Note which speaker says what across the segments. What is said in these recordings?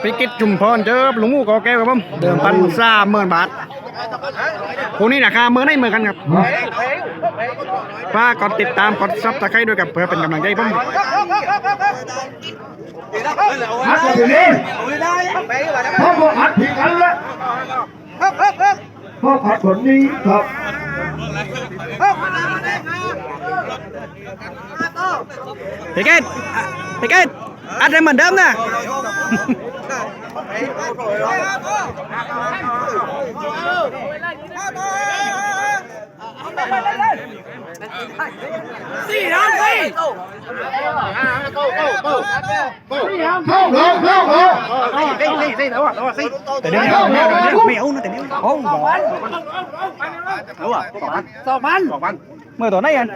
Speaker 1: พิกิตจุมพรเจอหลวงมู่กอแก้วครับผมเดิมพัน30,000 บาทคู่นี้ราคาเมื่อไหร่กันครับฝากกดติดตามกดซับสไครต์ด้วยกับเพื่อเป็นกำลังใจผม
Speaker 2: หัดอย่างนี้พ่อบอกหัดผิดกันละพ่อผัดผลนี้ครับ
Speaker 1: พิกิตอัดได้เหมือนเดิมนะ
Speaker 2: เข้าเลย
Speaker 1: แต่เดี๋ยวไม่เอานะแต่เดี๋ยวโอ้เมื่อตัวไหนกัน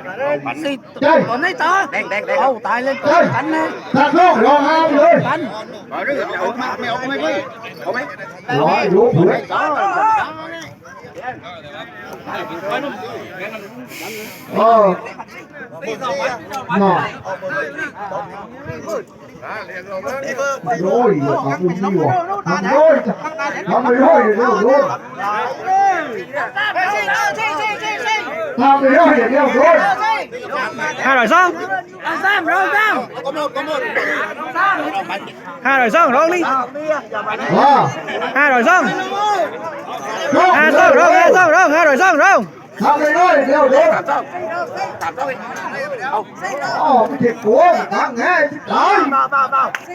Speaker 2: ใช่
Speaker 3: còn đấy tớ đâu tài lên
Speaker 2: ใช่
Speaker 3: cắn đấy
Speaker 2: ถ้าโลกรอห้ามเลย
Speaker 3: cắn
Speaker 2: รอรู้เผื่อโอ้น่ะโอ้ยขอบคุณที่อยู่ทำโอ้ยทำไม่ได้เร็วโอ้ยทำไม่ได้เร็วโอ้ย
Speaker 1: 200
Speaker 3: sam rồi sam
Speaker 1: 500 ร้องนี่
Speaker 2: ว้า
Speaker 1: 500 ร้อง
Speaker 2: โลก
Speaker 1: 500 ร้องร้อง
Speaker 2: ทำไม่ได้เร็วโอ้ยอ๋อไม่เจ็บหัวทางแง่ที่ตาย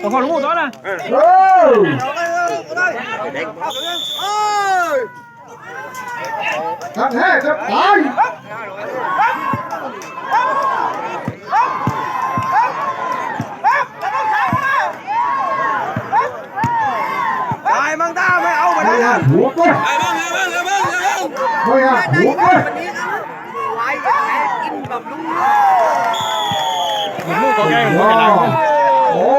Speaker 1: ตัวคนรู้ตัวนะ
Speaker 2: เออทางแง่จะตาย
Speaker 3: tài mang ta mới âu mà
Speaker 2: ไม่
Speaker 3: đấy
Speaker 2: อยากหัวก็ไม่อยากหัวก็
Speaker 1: หลวงมู่กอแก้ว
Speaker 2: โอ้